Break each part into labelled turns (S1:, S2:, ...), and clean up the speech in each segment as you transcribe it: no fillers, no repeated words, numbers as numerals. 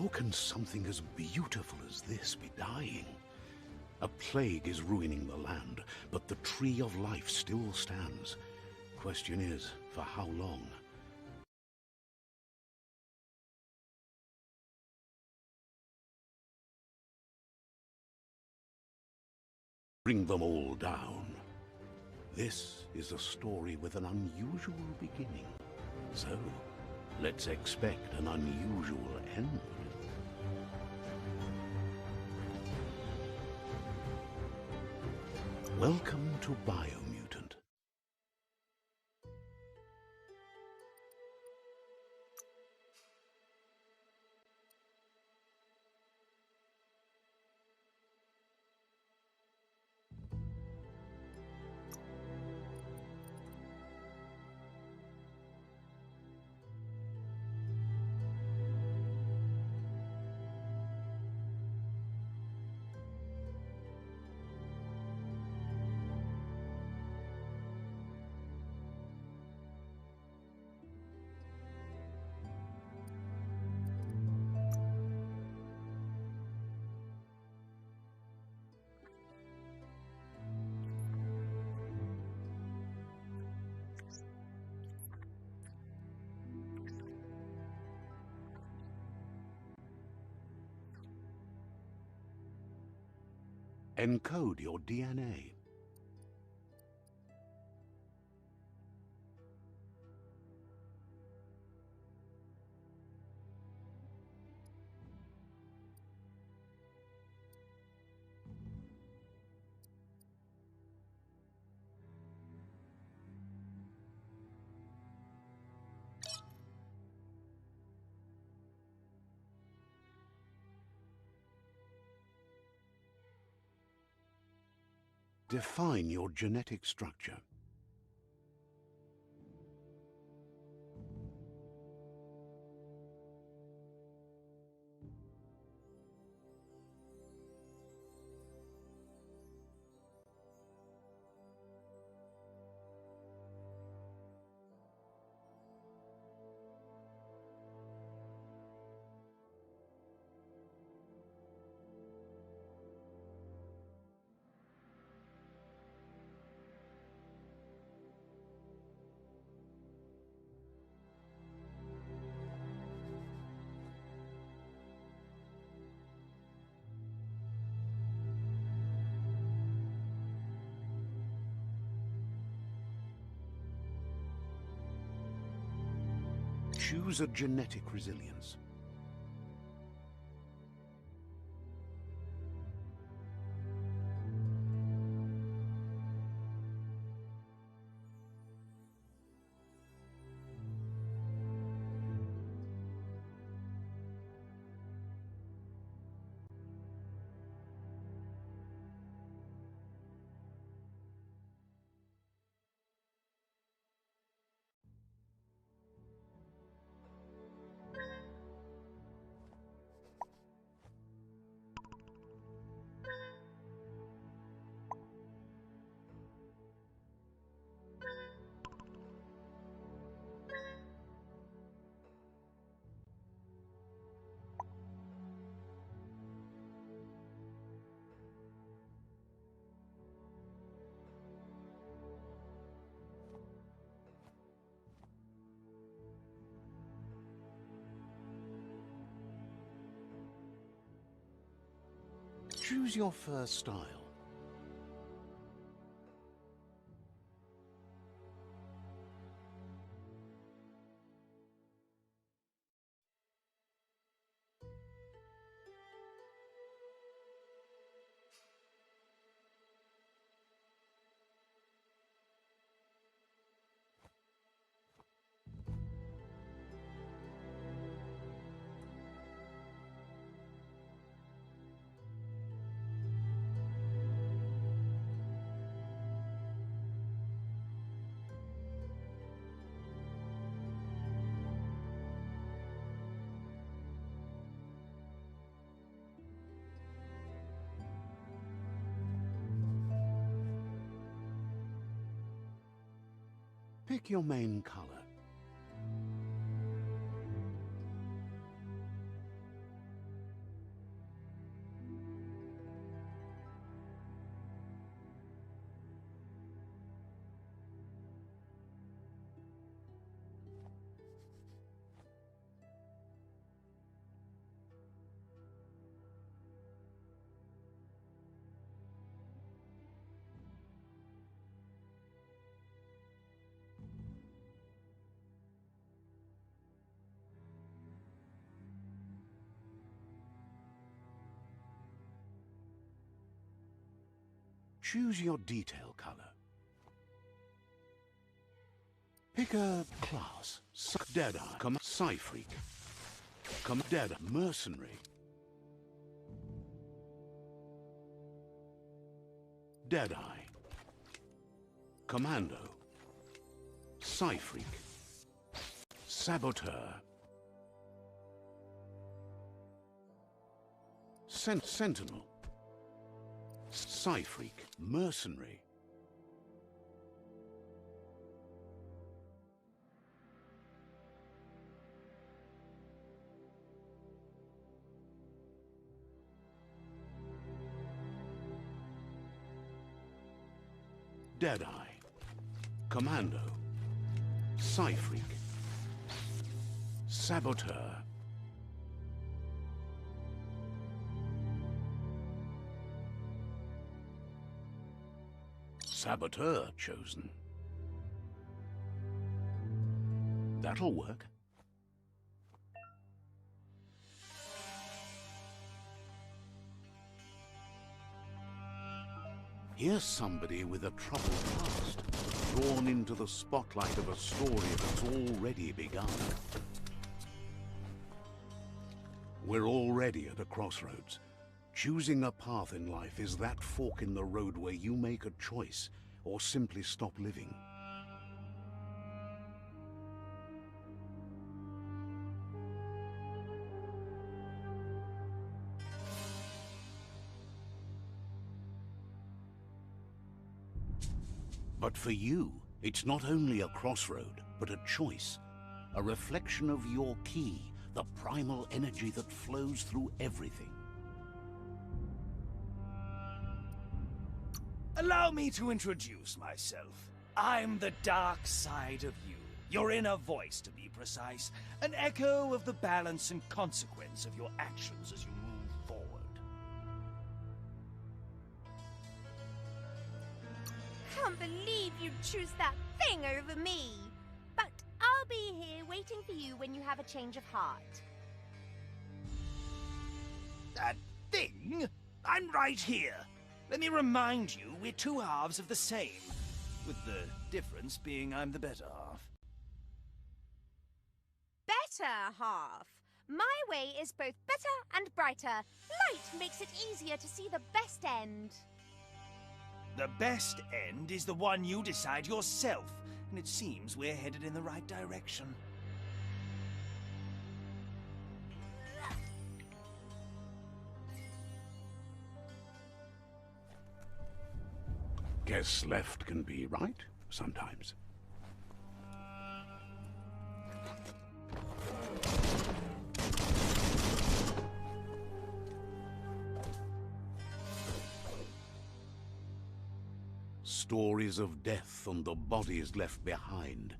S1: How can something as beautiful as this be dying? A plague is ruining the land, but the tree of life still stands. Question is, for how long? Bring them all down. This is a story with an unusual beginning. So, let's expect an unusual end. Welcome to Biomutant. Encode your DNA. Define your genetic structure. Choose a genetic resilience. Choose your first style. Pick your main color. Choose your detail color. Pick a class. Deadeye. Psy-Freak. Dead Mercenary. Deadeye. Commando. Psy-Freak. Saboteur. Sentinel. Psy-Freak. Mercenary. Deadeye. Commando. Psy-Freak. Saboteur. Saboteur chosen. That'll work. Here's somebody with a troubled past, drawn into the spotlight of a story that's already begun. We're already at a crossroads. Choosing a path in life is that fork in the road where you make a choice or simply stop living. But for you, it's not only a crossroad, but a choice. A reflection of your key, the primal energy that flows through everything.
S2: Allow me to introduce myself. I'm the dark side of you. Your inner voice, to be precise. An echo of the balance and consequence of your actions as you move forward.
S3: Can't believe you'd choose that thing over me. But I'll be here waiting for you when you have a change of heart.
S2: That thing? I'm right here. Let me remind you, we're two halves of the same. With the difference being I'm the better half.
S3: Better half. My way is both better and brighter. Light makes it easier to see the best end.
S2: The best end is the one you decide yourself, and it seems we're headed in the right direction.
S1: Guess left can be right, sometimes. Stories of death and the bodies left behind.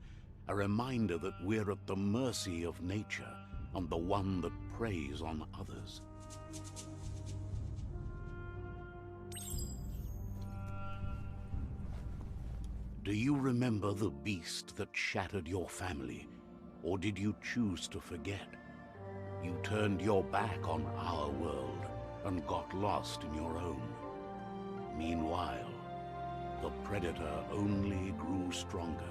S1: A reminder that we're at the mercy of nature and the one that preys on others. Do you remember the beast that shattered your family, or did you choose to forget? You turned your back on our world and got lost in your own. Meanwhile, the predator only grew stronger.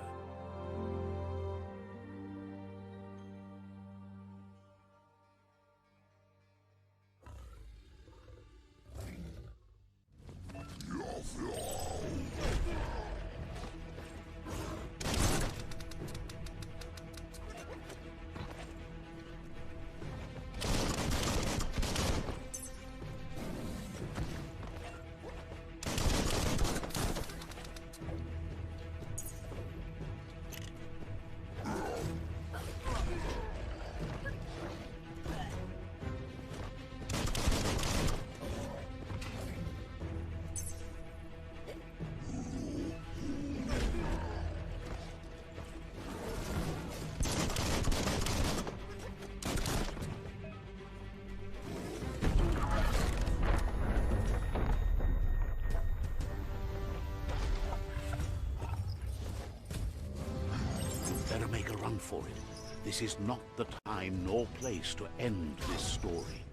S1: Better make a run for it. This is not the time nor place to end this story.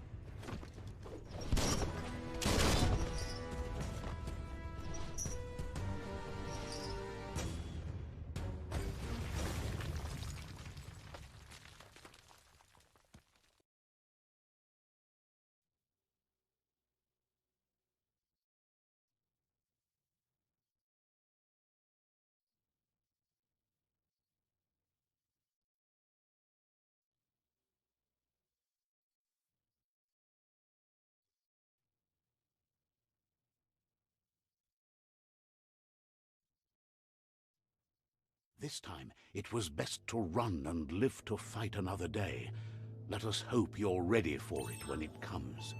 S1: This time, it was best to run and live to fight another day. Let us hope you're ready for it when it comes.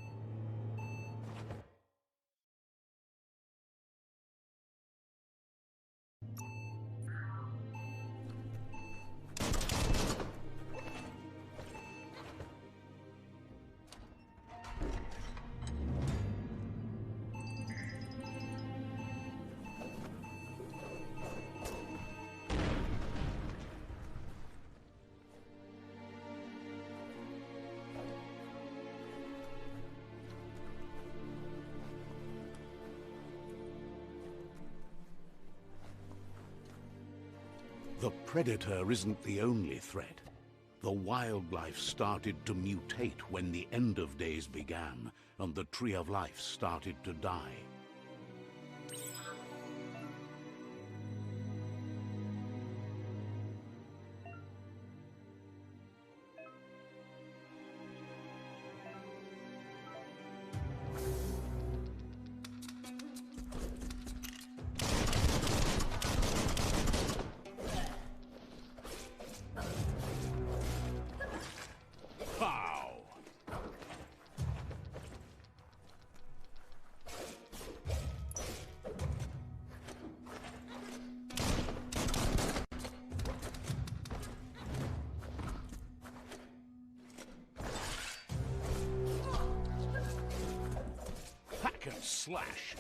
S1: The Predator isn't the only threat. The wildlife started to mutate when the end of days began, and the Tree of Life started to die. Hack and slash!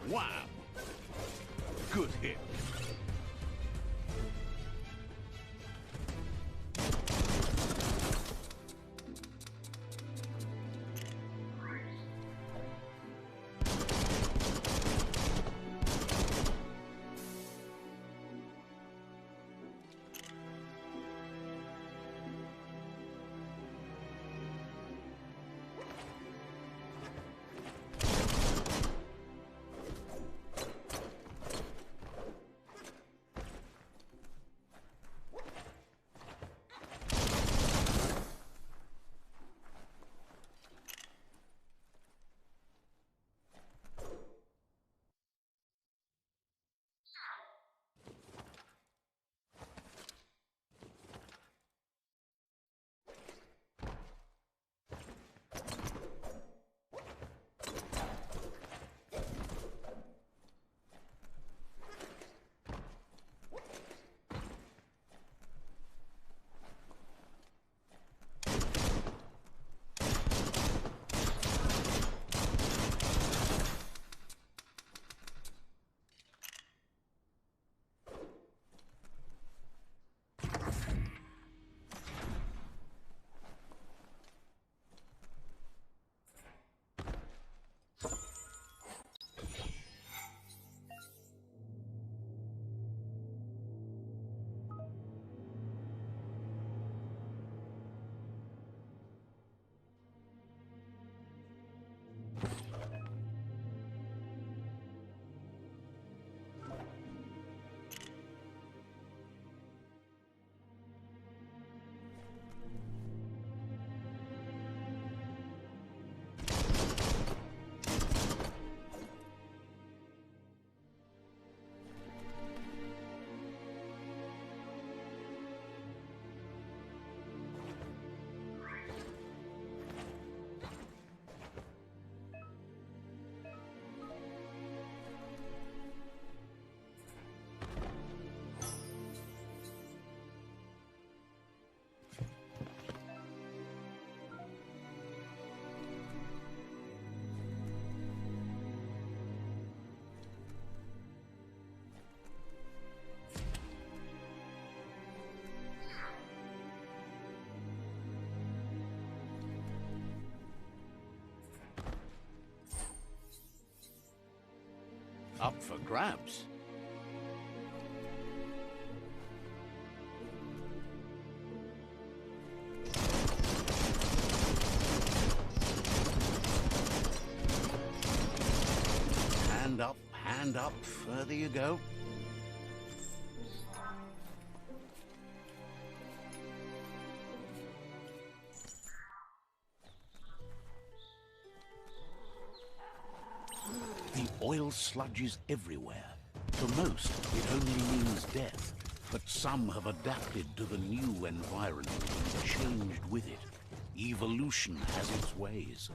S1: Wow! Good hit. Up for grabs. And up further you go. The oil sludges everywhere. For most, it only means death, but some have adapted to the new environment and changed with it. Evolution has its ways.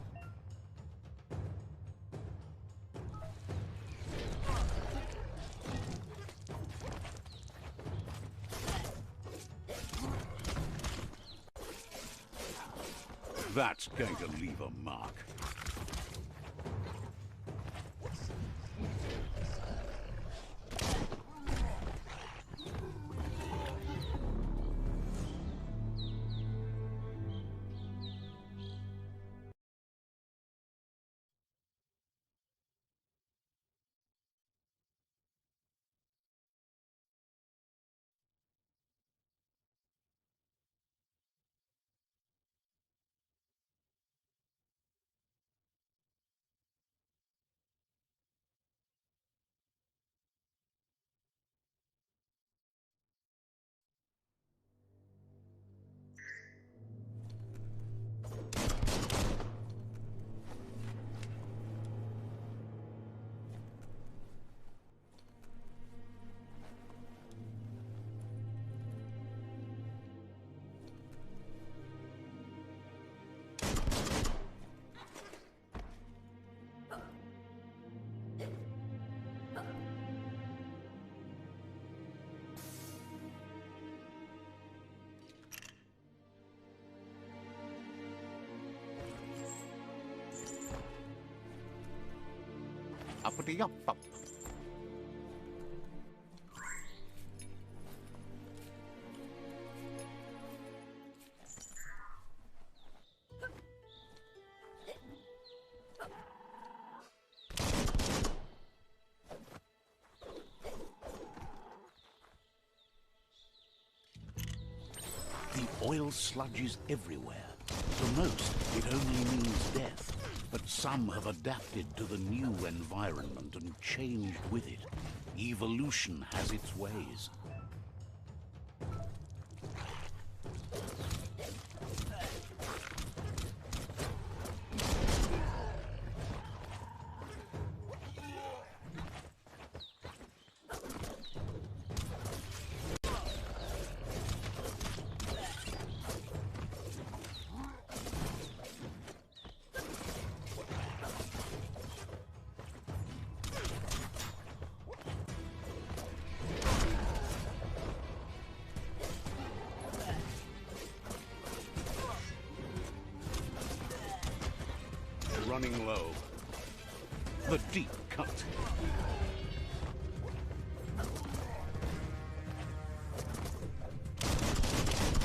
S1: That's going to leave a mark. Uppity up up. The oil sludges everywhere. For most, it only means death. But some have adapted to the new environment and changed with it. Evolution has its ways. Running low. The deep cut.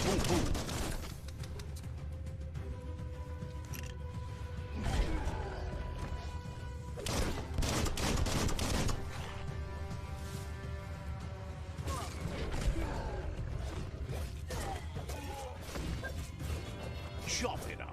S1: Boom, boom. Chop it up.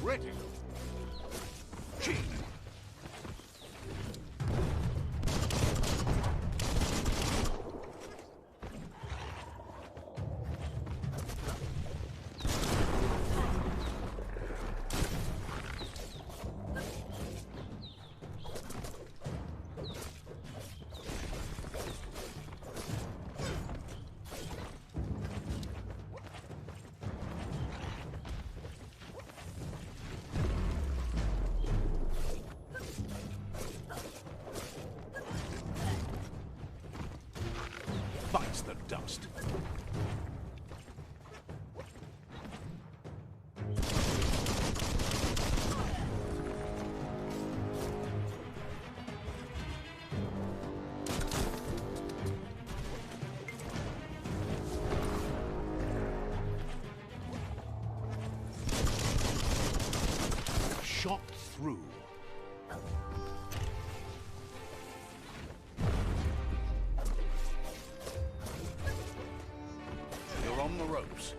S1: Ready. Cheat. Bites the dust. Shot through. You're on the ropes.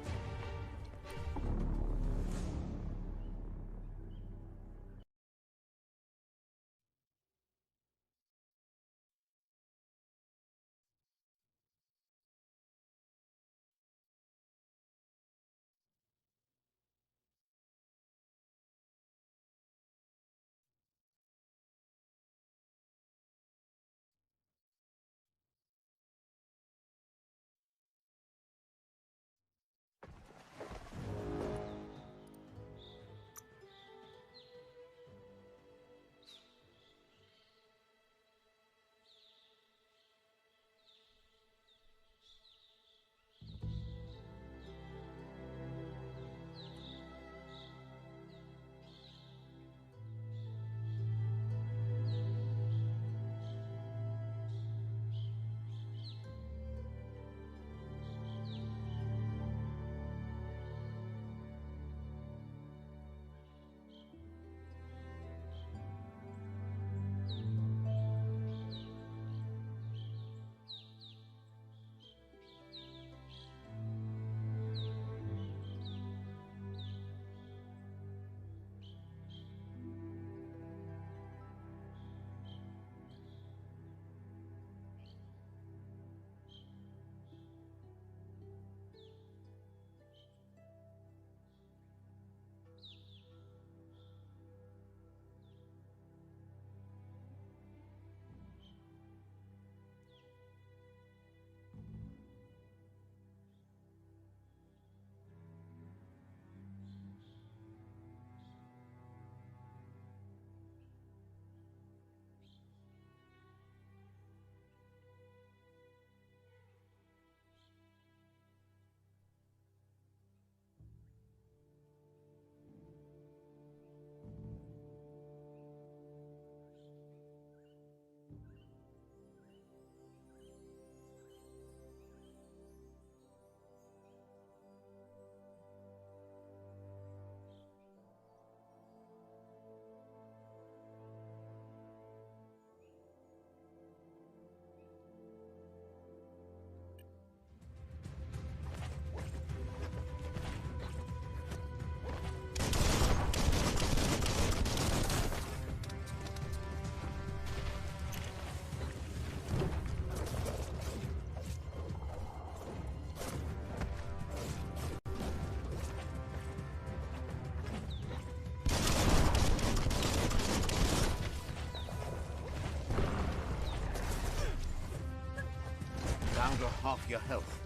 S1: Down to half your health.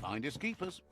S1: Finders keepers.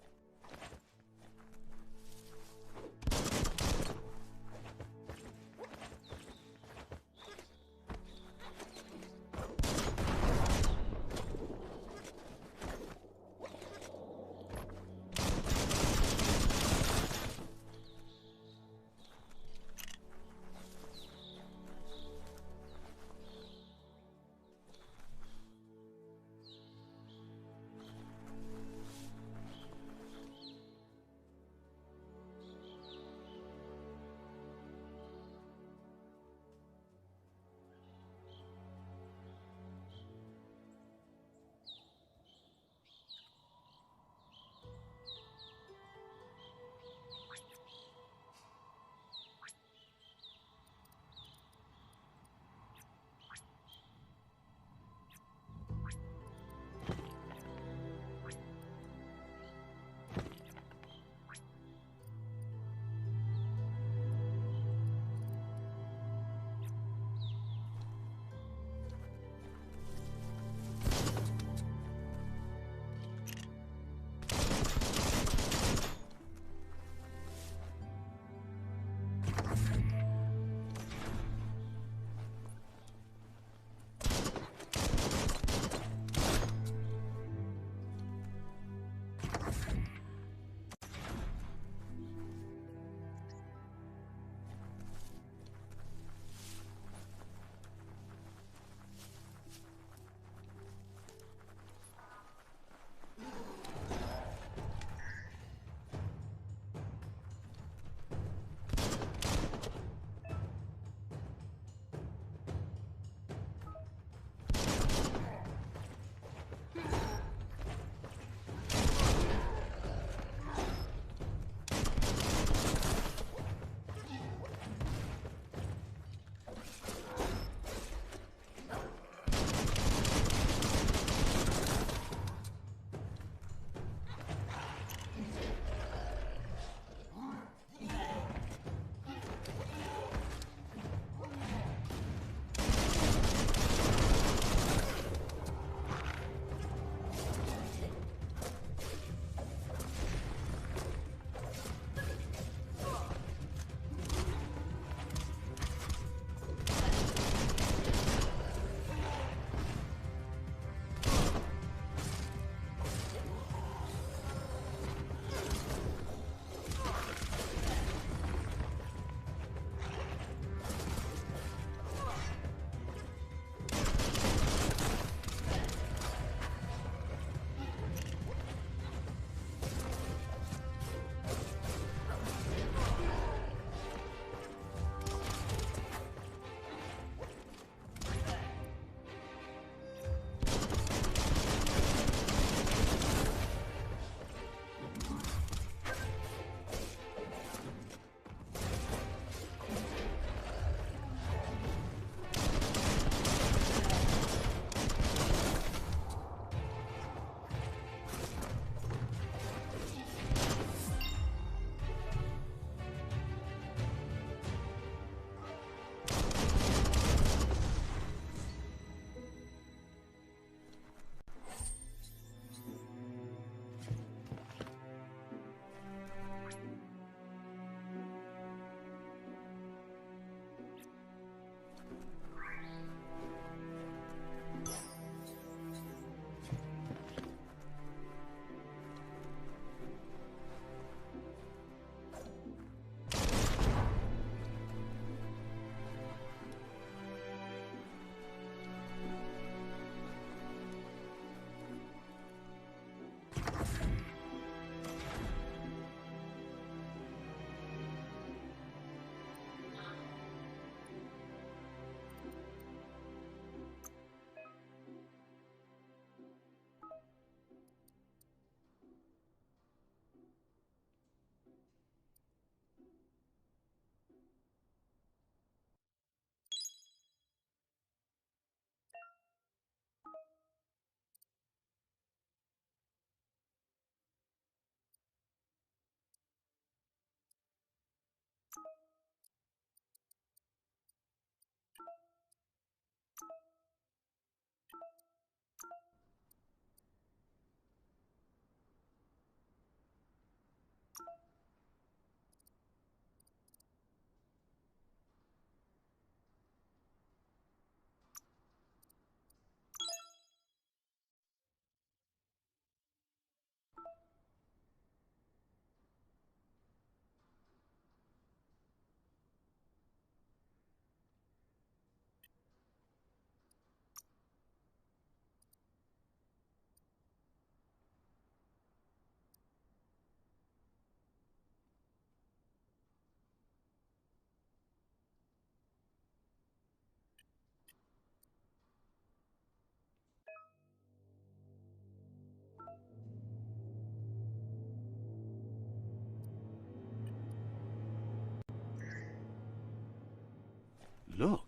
S1: Look.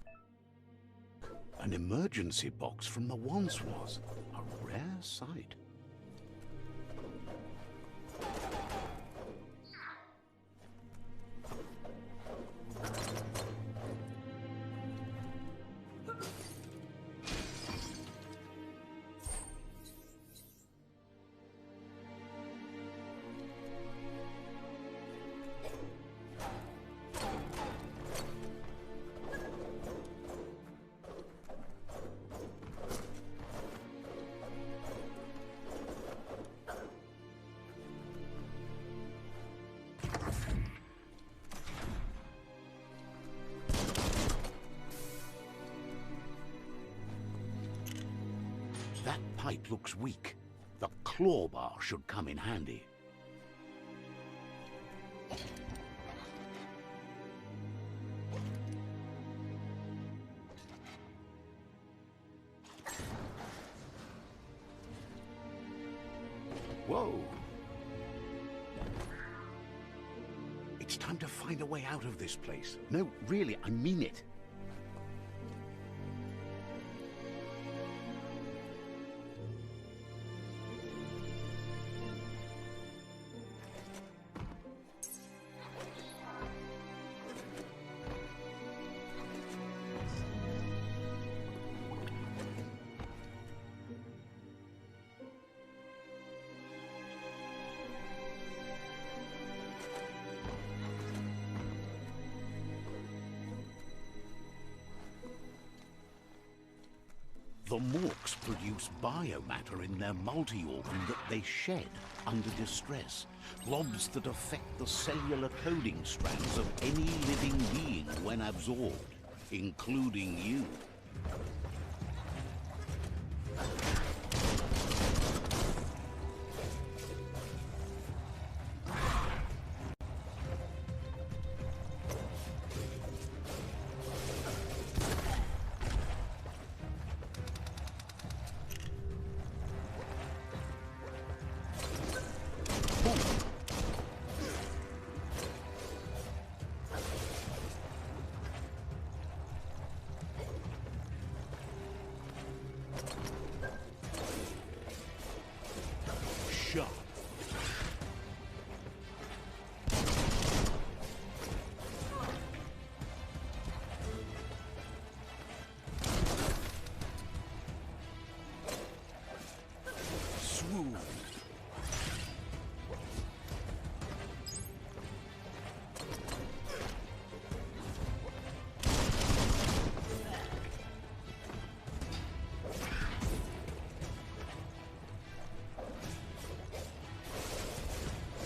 S1: An emergency box from the once was. A rare sight. That pipe looks weak. The claw bar should come in handy. Whoa! It's time to find a way out of this place. No, really, I mean it. The Morks produce biomatter in their multi-organ that they shed under distress. Blobs that affect the cellular coding strands of any living being when absorbed, including you. Shot. Swoon.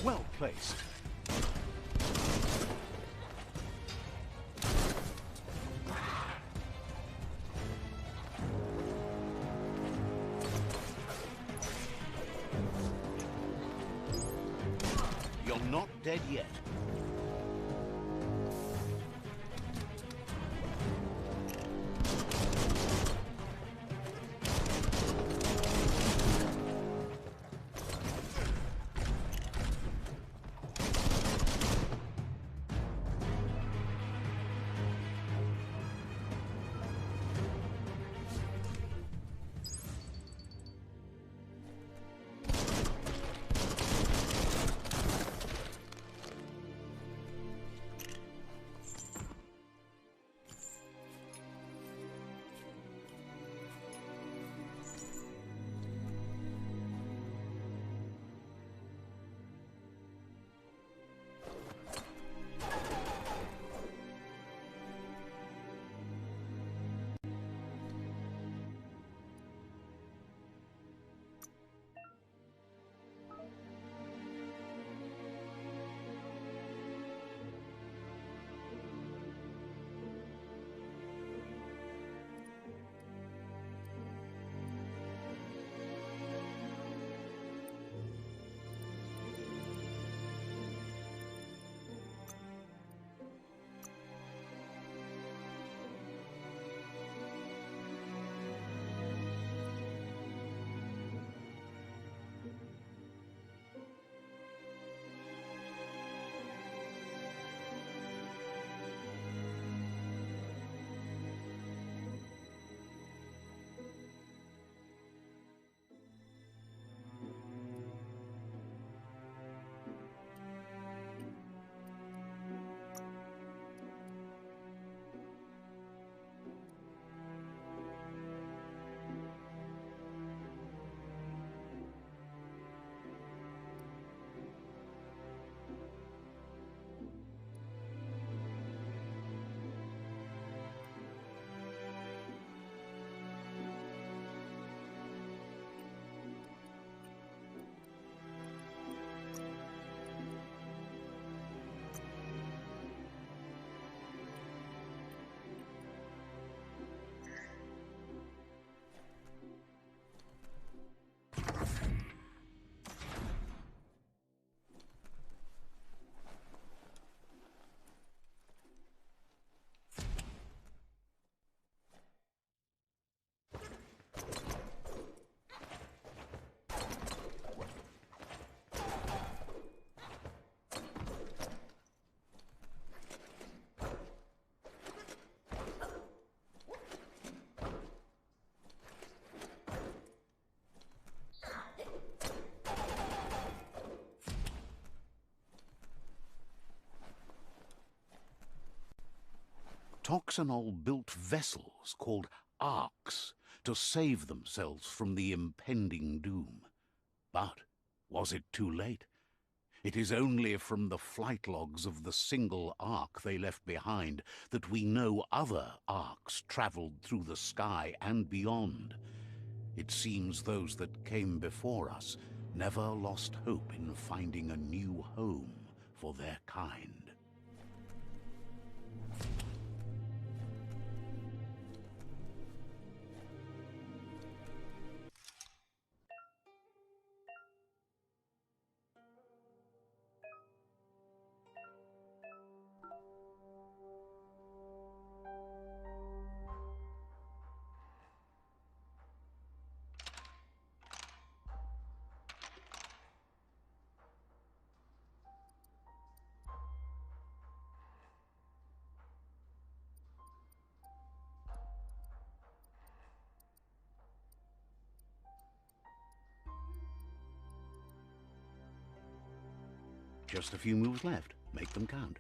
S1: Well placed. You're not dead yet. Toxanol built vessels called arks to save themselves from the impending doom. But was it too late? It is only from the flight logs of the single ark they left behind that we know other arks traveled through the sky and beyond. It seems those that came before us never lost hope in finding a new home for their kind. Just a few moves left. Make them count.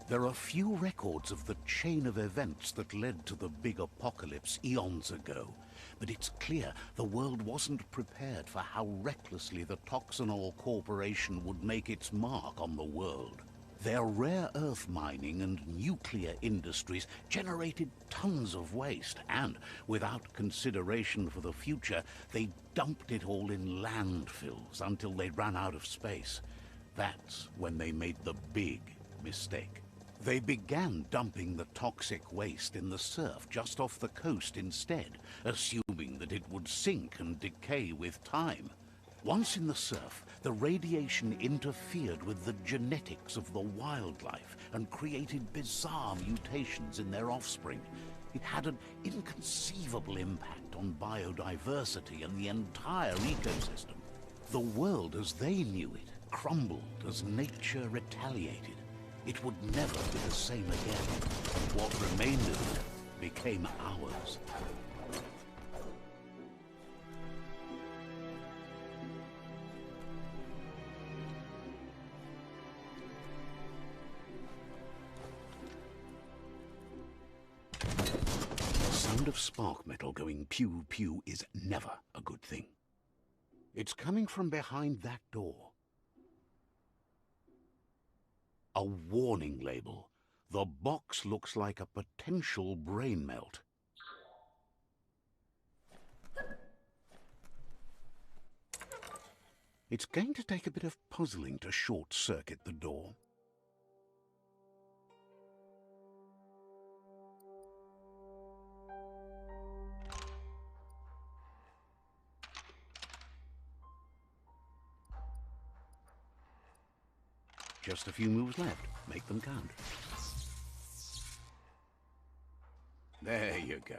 S1: There are few records of the chain of events that led to the big apocalypse eons ago, but it's clear the world wasn't prepared for how recklessly the Toxanol Corporation would make its mark on the world. Their rare earth mining and nuclear industries generated tons of waste, and, without consideration for the future, they dumped it all in landfills until they ran out of space. That's when they made the big mistake. They began dumping the toxic waste in the surf just off the coast instead, assuming that it would sink and decay with time. Once in the surf, the radiation interfered with the genetics of the wildlife and created bizarre mutations in their offspring. It had an inconceivable impact on biodiversity and the entire ecosystem. The world as they knew it crumbled as nature retaliated. It would never be the same again. What remained of it became ours. The sound of spark metal going pew-pew is never a good thing. It's coming from behind that door. A warning label. The box looks like a potential brain melt. It's going to take a bit of puzzling to short-circuit the door. Just a few moves left. Make them count. There you go.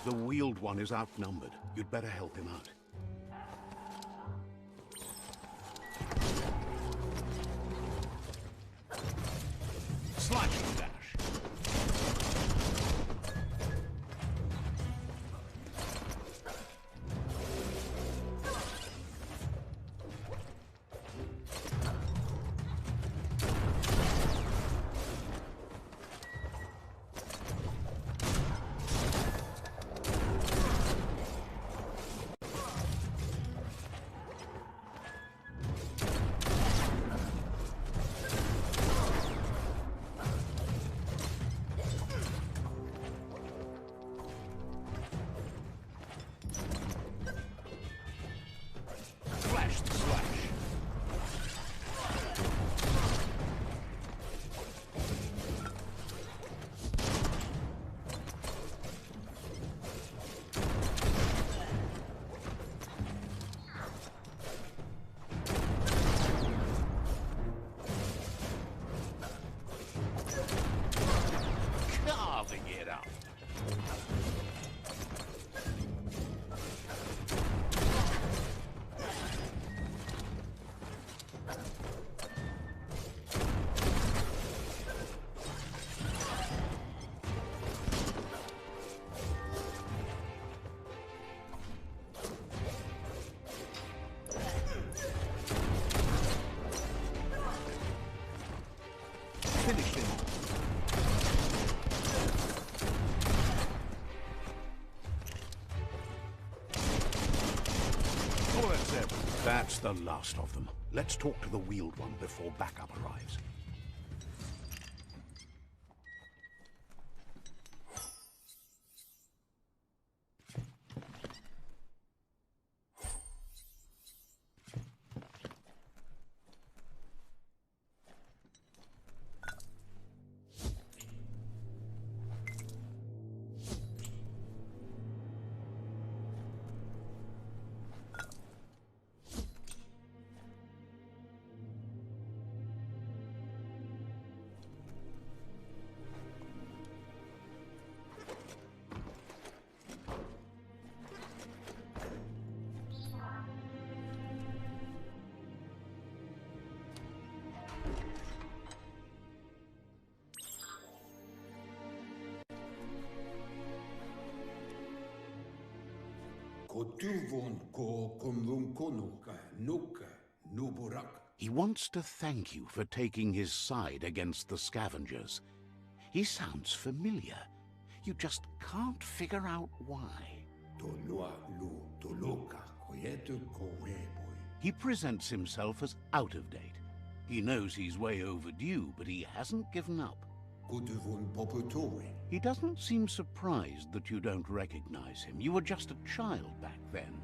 S1: The wheeled one is outnumbered. You'd better help him out. Slashing dash. That's the last of them. Let's talk to the wheeled one before backup arrives. He wants to thank you for taking his side against the scavengers. He sounds familiar. You just can't figure out why. He presents himself as out of date. He knows he's way overdue, but he hasn't given up. He doesn't seem surprised that you don't recognize him. You were just a child back then,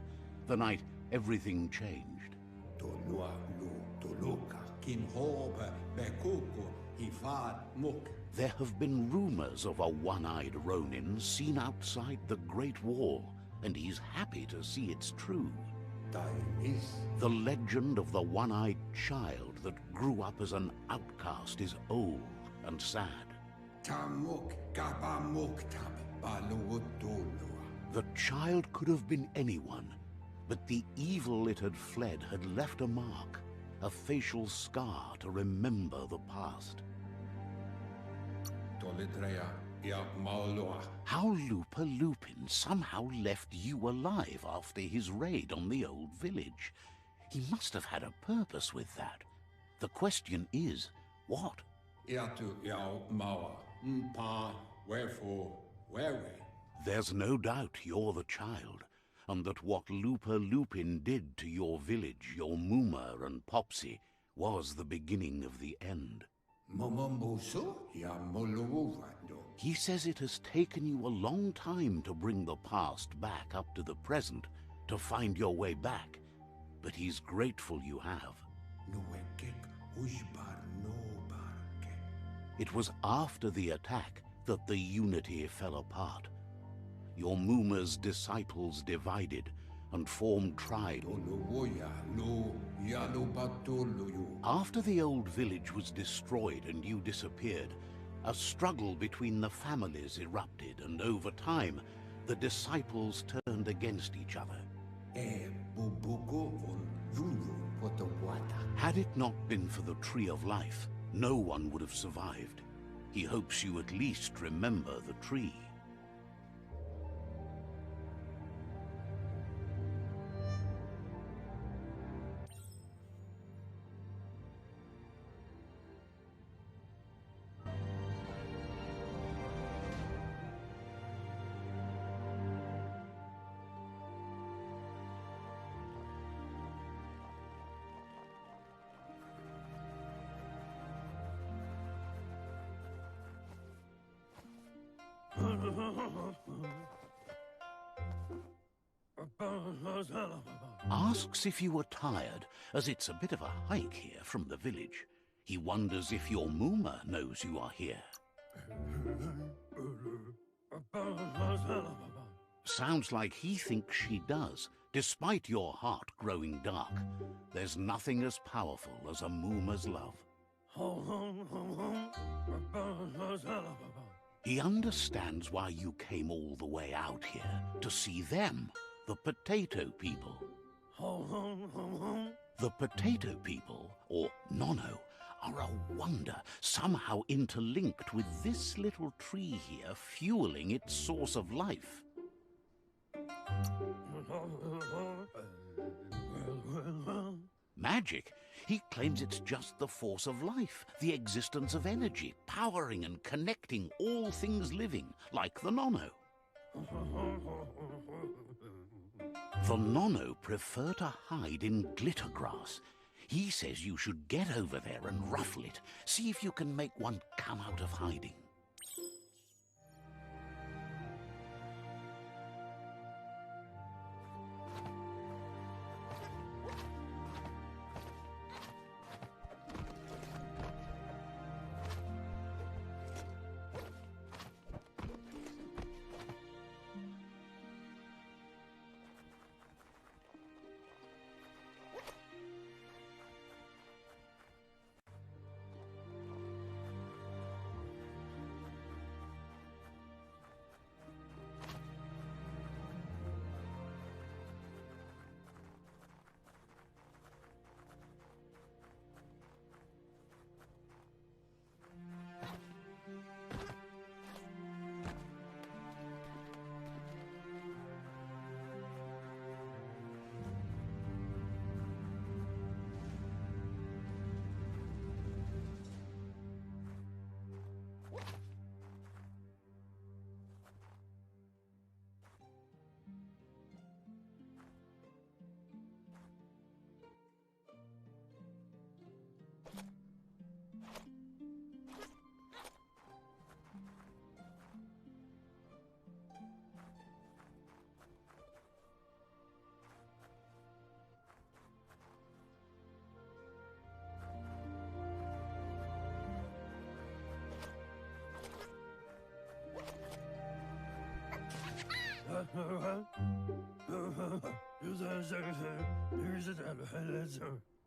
S1: the night everything changed. There have been rumors of a one-eyed Ronin seen outside the Great Wall, and he's happy to see it's true. The legend of the one-eyed child that grew up as an outcast is old and sad. The child could have been anyone, but the evil it had fled had left a mark, a facial scar to remember the past. How Lupa Lupin somehow left you alive after his raid on the old village. He must have had a purpose with that. The question is, what? There's no doubt you're the child, and that what Lupa Lupin did to your village, your Muma and Popsy, was the beginning of the end. He says it has taken you a long time to bring the past back up to the present, to find your way back, but he's grateful you have. It was after the attack that the unity fell apart. Your Muma's disciples divided and formed tribes. After the old village was destroyed and you disappeared, a struggle between the families erupted, and over time, the disciples turned against each other. Had it not been for the Tree of Life, no one would have survived. He hopes you at least remember the tree. Asks if you were tired, as it's a bit of a hike here from the village. He wonders if your Muma knows you are here. Sounds like he thinks she does, despite your heart growing dark. There's nothing as powerful as a Muma's love. He understands why you came all the way out here, to see them, the potato people. The potato people, or Nono, are a wonder, somehow interlinked with this little tree here, fueling its source of life. Magic? He claims it's just the force of life, the existence of energy, powering and connecting all things living, like the Nono. The Nono prefer to hide in glitter grass. He says you should get over there and ruffle it. See if you can make one come out of hiding.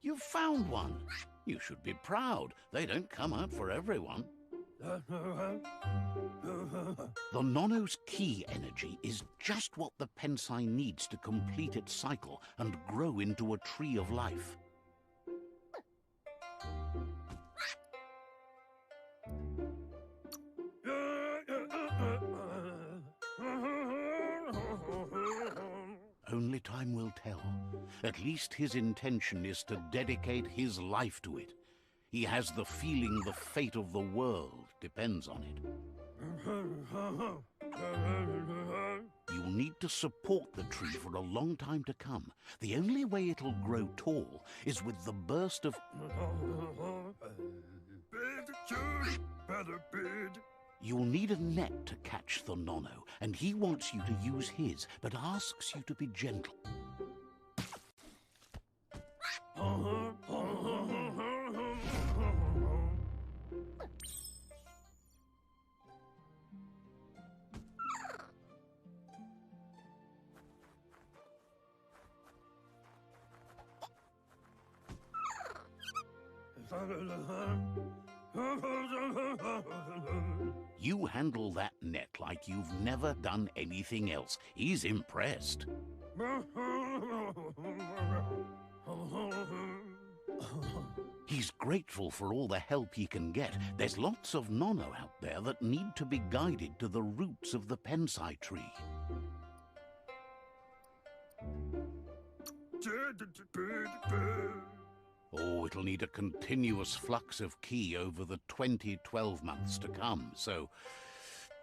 S1: You found one. You should be proud. They don't come out for everyone. The Nono's key energy is just what the Pensai needs to complete its cycle and grow into a tree of life. Only time will tell. At least his intention is to dedicate his life to it. He has the feeling the fate of the world depends on it. You'll need to support the tree for a long time to come. The only way it'll grow tall is with the burst of... You'll need a net to catch the Nono, and he wants you to use his, but asks you to be gentle. You handle that net like you've never done anything else. He's impressed. He's grateful for all the help he can get. There's lots of Nono out there that need to be guided to the roots of the Pensai tree. Oh, it'll need a continuous flux of ki over the 12 months to come, so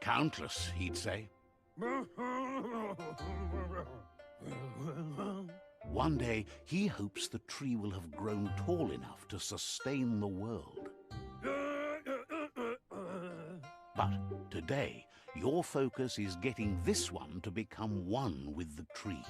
S1: countless, he'd say. One day, he hopes the tree will have grown tall enough to sustain the world. But today, your focus is getting this one to become one with the tree.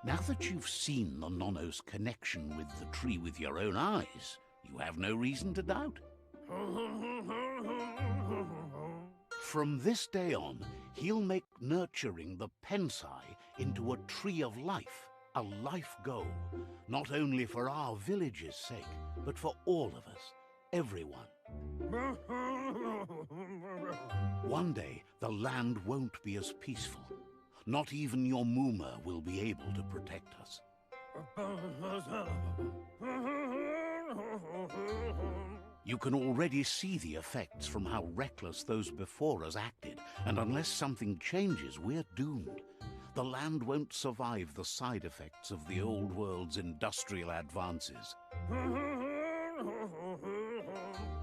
S1: Now that you've seen the Nono's connection with the tree with your own eyes, you have no reason to doubt. From this day on, he'll make nurturing the Pensai into a tree of life, a life goal, not only for our village's sake, but for all of us, everyone. One day, the land won't be as peaceful. Not even your Muma will be able to protect us. You can already see the effects from how reckless those before us acted, and unless something changes, we're doomed. The land won't survive the side effects of the old world's industrial advances.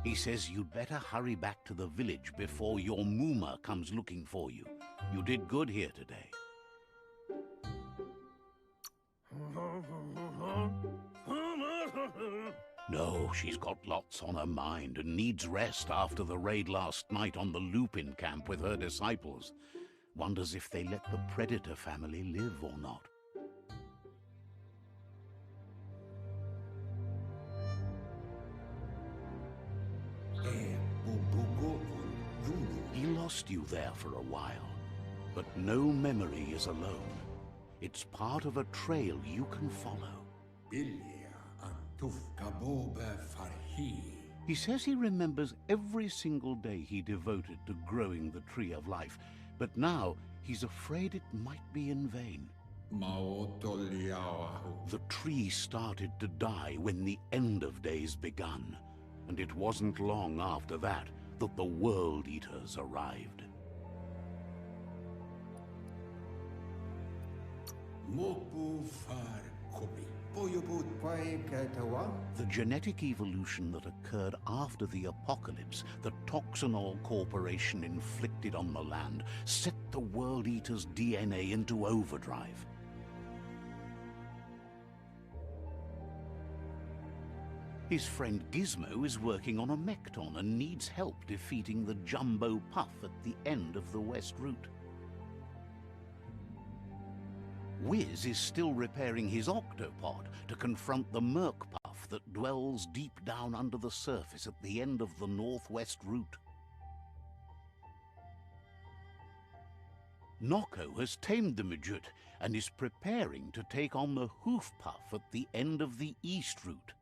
S1: He says you'd better hurry back to the village before your Muma comes looking for you. You did good here today. No, she's got lots on her mind and needs rest after the raid last night on the Lupin camp with her disciples. Wonders if they let the Predator family live or not. He lost you there for a while, but no memory is alone. It's part of a trail you can follow. He says he remembers every single day he devoted to growing the Tree of Life, but now he's afraid it might be in vain. The tree started to die when the end of days begun, and it wasn't long after that that the World Eaters arrived. The genetic evolution that occurred after the apocalypse that Toxanol Corporation inflicted on the land set the World Eater's DNA into overdrive. His friend Gizmo is working on a Mekton and needs help defeating the Jumbo Puff at the end of the West Route. Wiz is still repairing his octopod to confront the Merc Puff that dwells deep down under the surface at the end of the Northwest Route. Noko has tamed the Majut and is preparing to take on the Hoof Puff at the end of the East Route.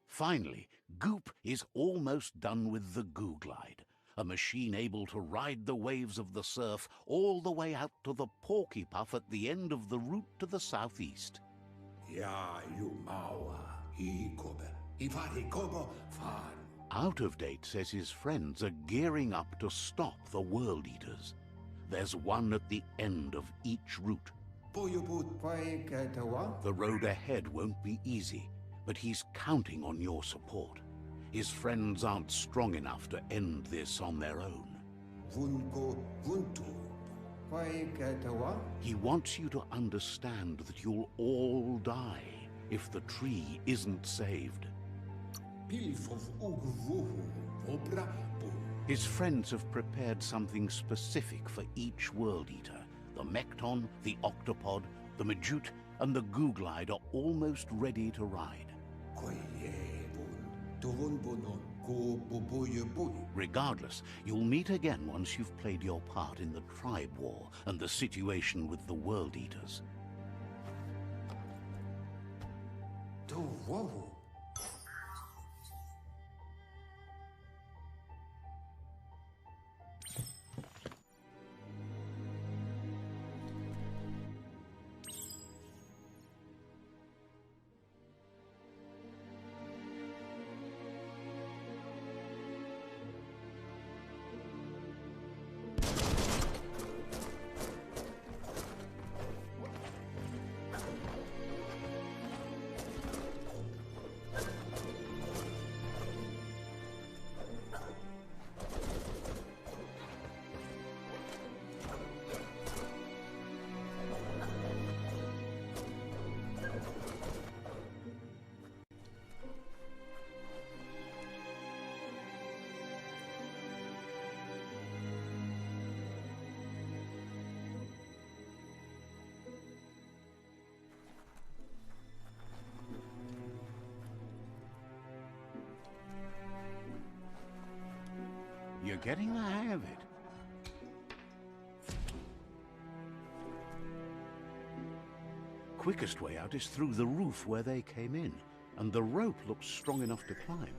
S1: Finally, Goop is almost done with the Googlide, a machine able to ride the waves of the surf all the way out to the Porky Puff at the end of the route to the southeast. Out of Date says his friends are gearing up to stop the World Eaters. There's one at the end of each route. The road ahead won't be easy, but he's counting on your support. His friends aren't strong enough to end this on their own. He wants you to understand that you'll all die if the tree isn't saved. His friends have prepared something specific for each World Eater. The Mekton, the Octopod, the Majut, and the Googlide are almost ready to ride. Regardless, you'll meet again once you've played your part in the tribe war and the situation with the World Eaters. getting the hang of it. Quickest way out is through the roof where they came in, and the rope looks strong enough to climb.